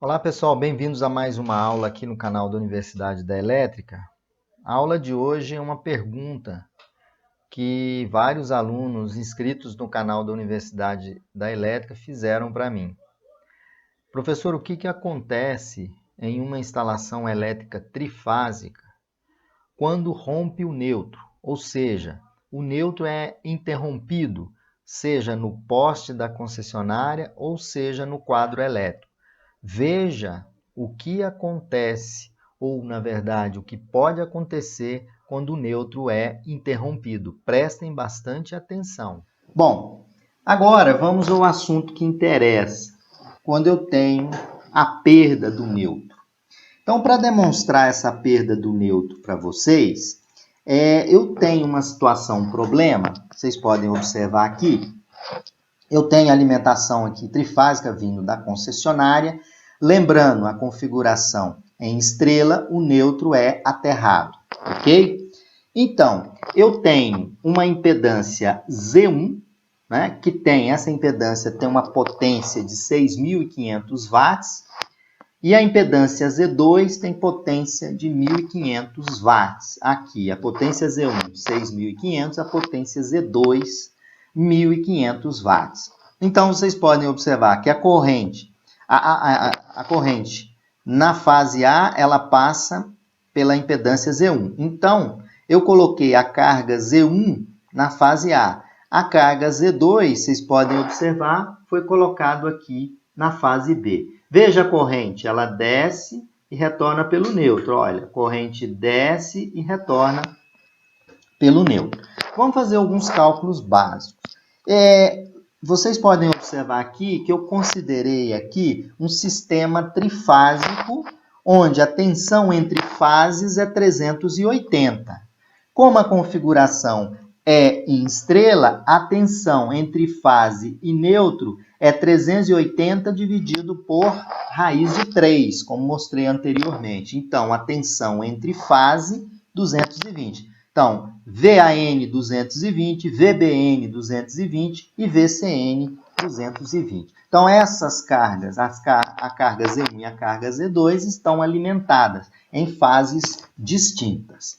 Olá pessoal, bem-vindos a mais uma aula aqui no canal da Universidade da Elétrica. A aula de hoje é uma pergunta que vários alunos inscritos no canal da Universidade da Elétrica fizeram para mim. Professor, o que acontece em uma instalação elétrica trifásica quando rompe o neutro? Ou seja, o neutro é interrompido, seja no poste da concessionária ou seja no quadro elétrico. Veja o que acontece, ou na verdade, o que pode acontecer quando o neutro é interrompido. Prestem bastante atenção. Bom, agora vamos ao assunto que interessa, quando eu tenho a perda do neutro. Então, para demonstrar essa perda do neutro para vocês, eu tenho uma situação, um problema, vocês podem observar aqui. Eu tenho alimentação aqui trifásica vindo da concessionária. Lembrando a configuração em estrela, o neutro é aterrado, ok? Então, eu tenho uma impedância Z1, né, que essa impedância tem uma potência de 6.500 watts, e a impedância Z2 tem potência de 1.500 watts. Aqui, a potência Z1, 6.500, a potência Z2, 1.500 watts. Então, vocês podem observar que a corrente na fase A, ela passa pela impedância Z1. Então, eu coloquei a carga Z1 na fase A. A carga Z2, vocês podem observar, foi colocado aqui na fase B. Veja a corrente, ela desce e retorna pelo neutro. Olha, a corrente desce e retorna pelo neutro. Vamos fazer alguns cálculos básicos. Vocês podem observar aqui que eu considerei aqui um sistema trifásico, onde a tensão entre fases é 380. Como a configuração é em estrela, a tensão entre fase e neutro é 380 dividido por raiz de 3, como mostrei anteriormente. Então, a tensão entre fase, 220. Então, VAN 220, VBN 220 e VCN 220. Então, essas cargas, a carga Z1 e a carga Z2, estão alimentadas em fases distintas.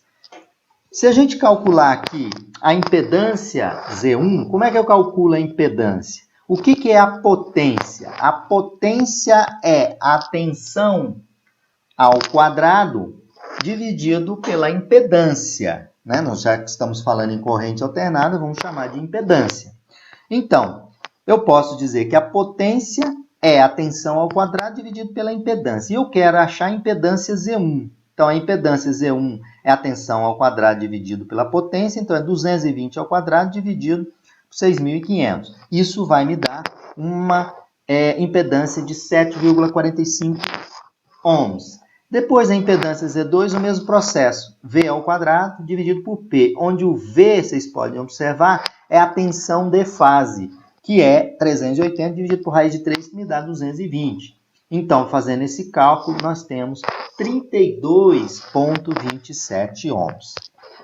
Se a gente calcular aqui a impedância Z1, como é que eu calculo a impedância? O que é a potência? A potência é a tensão ao quadrado dividido pela impedância. Nós já que estamos falando em corrente alternada, vamos chamar de impedância. Então, eu posso dizer que a potência é a tensão ao quadrado dividido pela impedância. E eu quero achar a impedância Z1. Então, a impedância Z1 é a tensão ao quadrado dividido pela potência. Então, é 220 ao quadrado dividido por 6.500. Isso vai me dar uma impedância de 7,45 ohms. Depois da impedância Z2, o mesmo processo, V ao quadrado dividido por P, onde o V, vocês podem observar, é a tensão de fase, que é 380 dividido por raiz de 3, que me dá 220. Então, fazendo esse cálculo, nós temos 32,27 ohms.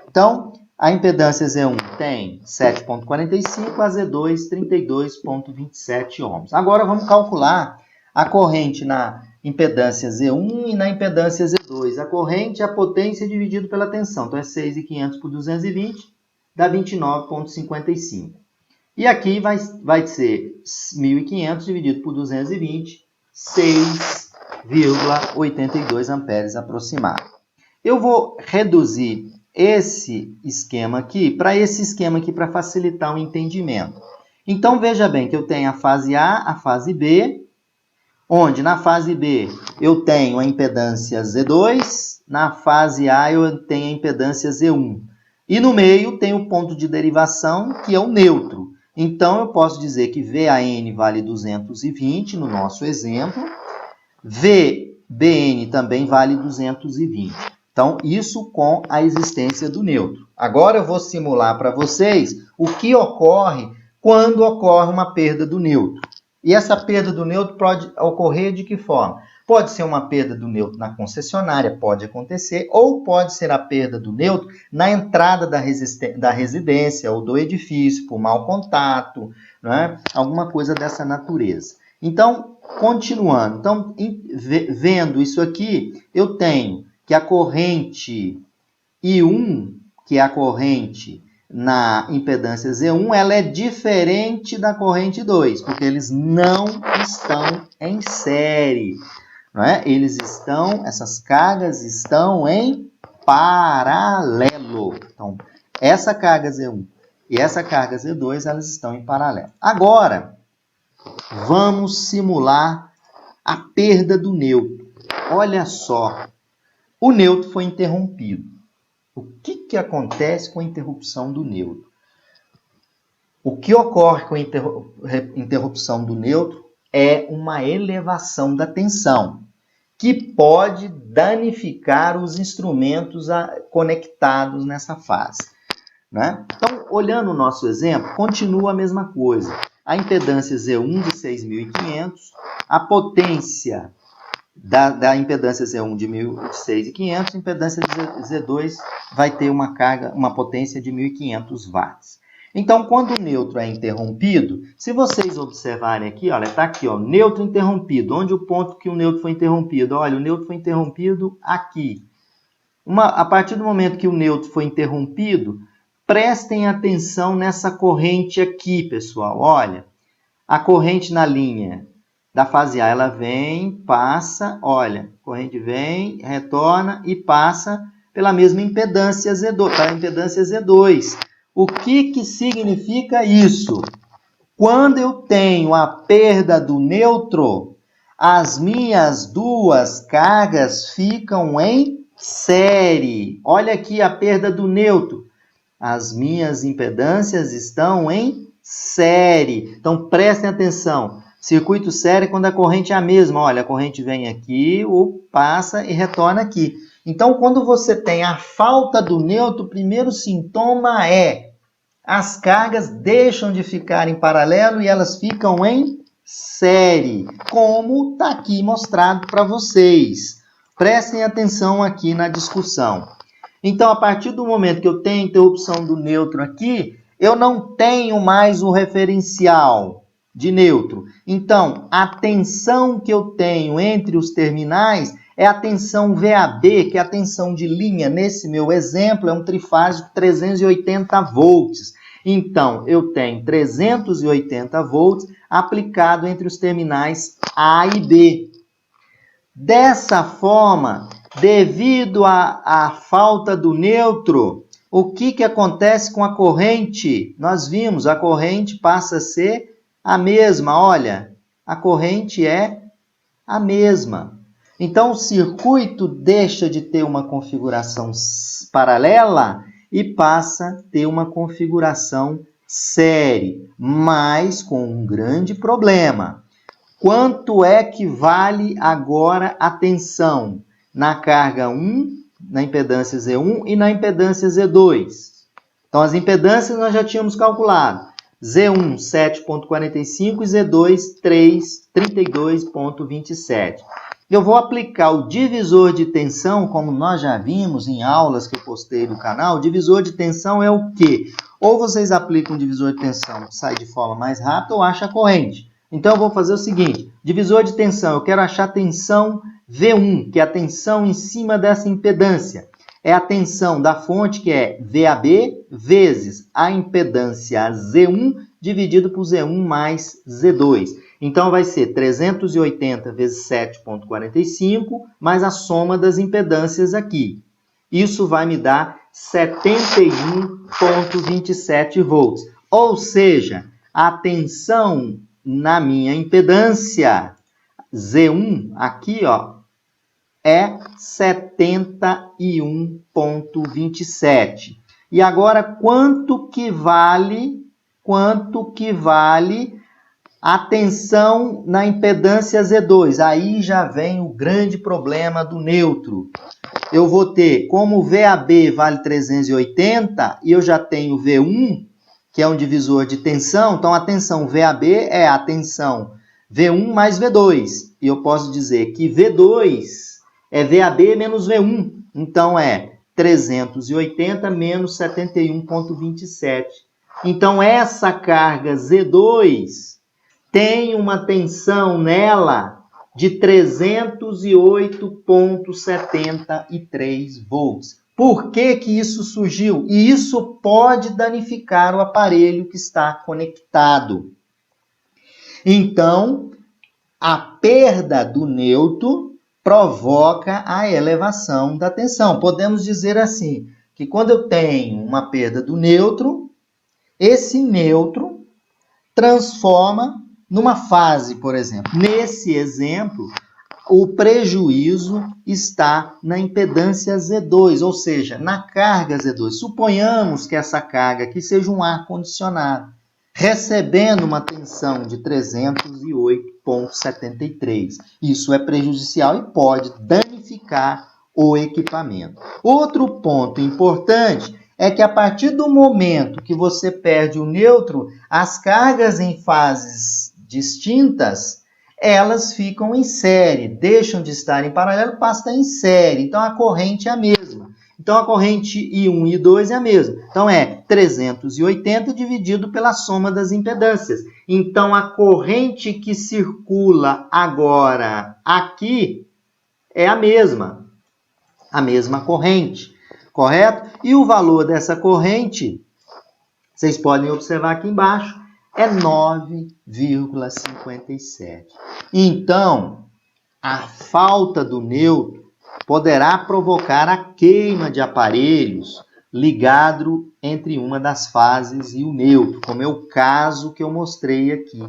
Então, a impedância Z1 tem 7,45, a Z2, 32,27 ohms. Agora, vamos calcular a corrente na impedância Z1 e na impedância Z2. A corrente é a potência dividido pela tensão. Então, é 6.500 por 220, dá 29,55. E aqui vai ser 1.500 dividido por 220, 6,82 amperes aproximado. Eu vou reduzir esse esquema aqui para facilitar o entendimento. Então, veja bem que eu tenho a fase A, a fase B, onde na fase B eu tenho a impedância Z2, na fase A eu tenho a impedância Z1. E no meio tem o ponto de derivação, que é o neutro. Então, eu posso dizer que VAN vale 220 no nosso exemplo, VBN também vale 220. Então, isso com a existência do neutro. Agora eu vou simular para vocês o que ocorre quando ocorre uma perda do neutro. E essa perda do neutro pode ocorrer de que forma? Pode ser uma perda do neutro na concessionária, pode acontecer, ou pode ser a perda do neutro na entrada da residência ou do edifício, por mau contato, alguma coisa dessa natureza. Então, continuando. Então, vendo isso aqui, eu tenho que a corrente I1, que é a corrente na impedância Z1, ela é diferente da corrente 2, porque eles não estão em série. Não é? Essas cargas estão em paralelo. Então, essa carga Z1 e essa carga Z2, elas estão em paralelo. Agora, vamos simular a perda do nêutron. Olha só, o nêutron foi interrompido. O que acontece com a interrupção do nêutron? O que ocorre com a interrupção do nêutron é uma elevação da tensão, que pode danificar os instrumentos conectados nessa fase. Né? Então, olhando o nosso exemplo, continua a mesma coisa. A impedância Z1 de 6.500, a potência da impedância Z1 de 6.500, a impedância de Z2 vai ter uma potência de 1.500 watts. Então, quando o nêutron é interrompido, se vocês observarem aqui, olha, está aqui, ó, nêutron interrompido. Onde o ponto que o nêutron foi interrompido? Olha, o nêutron foi interrompido aqui. A partir do momento que o nêutron foi interrompido, prestem atenção nessa corrente aqui, pessoal. Olha, a corrente na linha da fase A, ela vem, passa, olha, a corrente vem, retorna e passa pela mesma impedância Z2, pela impedância Z2. O que significa isso? Quando eu tenho a perda do nêutron, as minhas duas cargas ficam em série. Olha aqui a perda do nêutron. As minhas impedâncias estão em série. Então, prestem atenção. Circuito série é quando a corrente é a mesma. Olha, a corrente vem aqui, passa e retorna aqui. Então, quando você tem a falta do nêutron, o primeiro sintoma é as cargas deixam de ficar em paralelo e elas ficam em série, como está aqui mostrado para vocês. Prestem atenção aqui na discussão. Então, a partir do momento que eu tenho interrupção do nêutron aqui, eu não tenho mais o referencial de nêutron. Então, a tensão que eu tenho entre os terminais é a tensão VAB, que é a tensão de linha. Nesse meu exemplo, é um trifásico 380 volts. Então, eu tenho 380 volts aplicado entre os terminais A e B. Dessa forma, devido à falta do nêutron, o que acontece com a corrente? Nós vimos, a corrente passa a ser a mesma. Olha, a corrente é a mesma. Então, o circuito deixa de ter uma configuração paralela e passa a ter uma configuração série, mas com um grande problema. Quanto é que vale agora a tensão na carga 1, na impedância Z1 e na impedância Z2? Então, as impedâncias nós já tínhamos calculado. Z1, 7,45 e Z2, 32,27. Eu vou aplicar o divisor de tensão, como nós já vimos em aulas que eu postei no canal. O divisor de tensão é o quê? Ou vocês aplicam um divisor de tensão que sai de forma mais rápida ou acha a corrente. Então, eu vou fazer o seguinte. Divisor de tensão, eu quero achar a tensão V1, que é a tensão em cima dessa impedância. É a tensão da fonte, que é VAB, vezes a impedância Z1, dividido por Z1 mais Z2. Então, vai ser 380 vezes 7,45, mais a soma das impedâncias aqui. Isso vai me dar 71,27 volts. Ou seja, a tensão na minha impedância Z1, aqui, ó, é 71,27. E agora, quanto que vale a tensão na impedância Z2? Aí já vem o grande problema do nêutron. Eu vou ter, como o VAB vale 380, e eu já tenho V1, que é um divisor de tensão, então a tensão VAB é a tensão V1 mais V2. E eu posso dizer que V2 é VAB menos V1. Então, é 380 menos 71,27. Então, essa carga Z2 tem uma tensão nela de 308,73 volts. Por que que isso surgiu? E isso pode danificar o aparelho que está conectado. Então, a perda do neutro provoca a elevação da tensão. Podemos dizer assim, que quando eu tenho uma perda do neutro, esse neutro transforma numa fase, por exemplo. Nesse exemplo, o prejuízo está na impedância Z2, ou seja, na carga Z2. Suponhamos que essa carga aqui seja um ar-condicionado, recebendo uma tensão de 308,73. Isso é prejudicial e pode danificar o equipamento. Outro ponto importante é que a partir do momento que você perde o neutro, as cargas em fases distintas, elas ficam em série, deixam de estar em paralelo, passam a estar em série. Então, a corrente é a mesma. Então, a corrente I1 e I2 é a mesma. Então, é 380 dividido pela soma das impedâncias. Então, a corrente que circula agora aqui é a mesma corrente, correto? E o valor dessa corrente, vocês podem observar aqui embaixo, é 9,57. Então, a falta do neutro poderá provocar a queima de aparelhos ligado entre uma das fases e o neutro, como é o caso que eu mostrei aqui.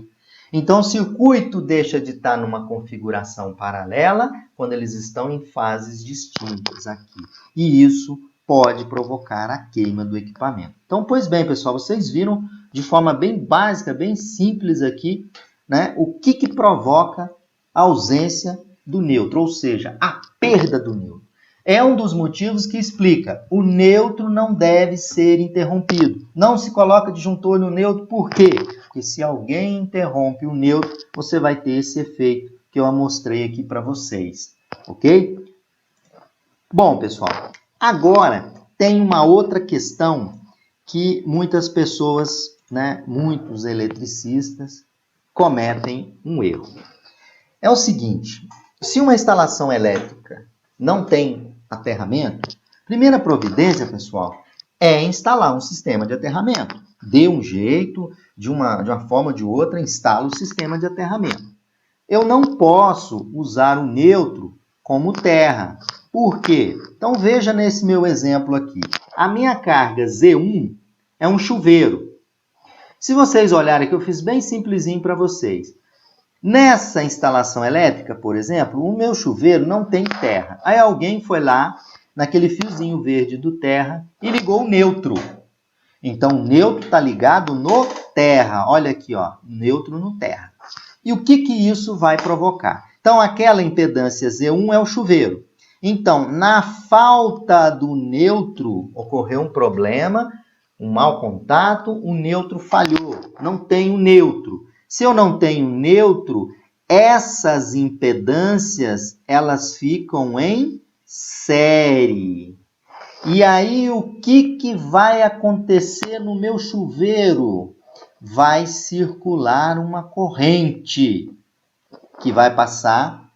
Então, o circuito deixa de estar numa configuração paralela quando eles estão em fases distintas aqui. E isso pode provocar a queima do equipamento. Então, pois bem, pessoal, vocês viram de forma bem básica, bem simples aqui, né, o que provoca a ausência do neutro, ou seja, a perda do neutro. É um dos motivos que explica, o neutro não deve ser interrompido. Não se coloca disjuntor no neutro, por quê? Porque se alguém interrompe o neutro, você vai ter esse efeito que eu mostrei aqui para vocês, ok? Bom, pessoal, agora tem uma outra questão que muitas pessoas, né, muitos eletricistas cometem um erro. É o seguinte, se uma instalação elétrica não tem aterramento, primeira providência, pessoal, é instalar um sistema de aterramento. Dê um jeito, de uma forma ou de outra, instala o sistema de aterramento. Eu não posso usar o neutro como terra. Por quê? Então veja nesse meu exemplo aqui. A minha carga Z1 é um chuveiro. Se vocês olharem aqui, eu fiz bem simplesinho para vocês. Nessa instalação elétrica, por exemplo, o meu chuveiro não tem terra. Aí alguém foi lá, naquele fiozinho verde do terra, e ligou o neutro. Então, o neutro está ligado no terra. Olha aqui, ó, neutro no terra. E o que isso vai provocar? Então, aquela impedância Z1 é o chuveiro. Então, na falta do neutro, ocorreu um problema, um mau contato, o neutro falhou. Não tem o neutro. Se eu não tenho neutro, essas impedâncias, elas ficam em série. E aí, o que vai acontecer no meu chuveiro? Vai circular uma corrente que vai passar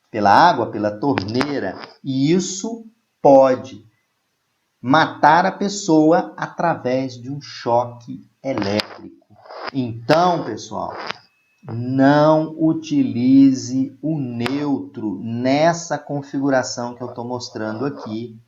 pela água, pela torneira. E isso pode matar a pessoa através de um choque elétrico. Então, pessoal, não utilize o neutro nessa configuração que eu estou mostrando aqui,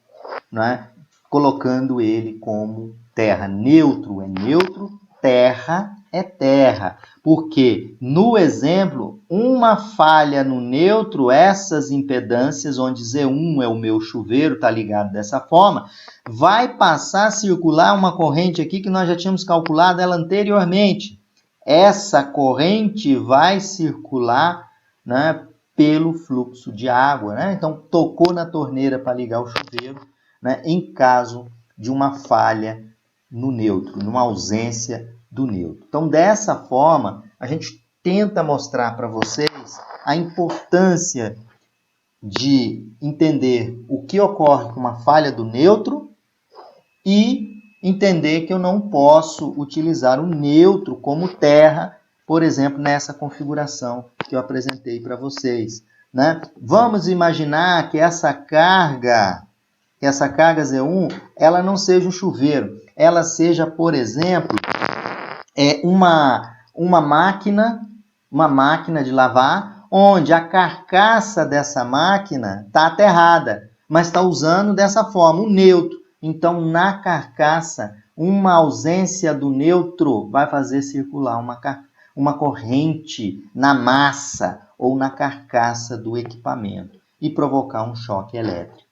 né? Colocando ele como terra. Neutro é neutro, terra é terra. Porque, no exemplo, uma falha no neutro, essas impedâncias, onde Z1 é o meu chuveiro, está ligado dessa forma, vai passar a circular uma corrente aqui que nós já tínhamos calculado ela anteriormente. Essa corrente vai circular, né, pelo fluxo de água, né? Então, tocou na torneira para ligar o chuveiro, né, em caso de uma falha no neutro, numa ausência do neutro. Então, dessa forma, a gente tenta mostrar para vocês a importância de entender o que ocorre com uma falha do neutro e entender que eu não posso utilizar o neutro como terra, por exemplo, nessa configuração que eu apresentei para vocês, né? Vamos imaginar que essa carga Z1, ela não seja um chuveiro, ela seja, por exemplo, uma máquina de lavar, onde a carcaça dessa máquina está aterrada, mas está usando dessa forma, o neutro. Então, na carcaça, uma ausência do neutro vai fazer circular uma corrente na massa ou na carcaça do equipamento e provocar um choque elétrico.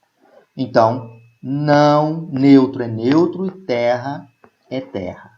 Então, não, neutro é neutro e terra é terra.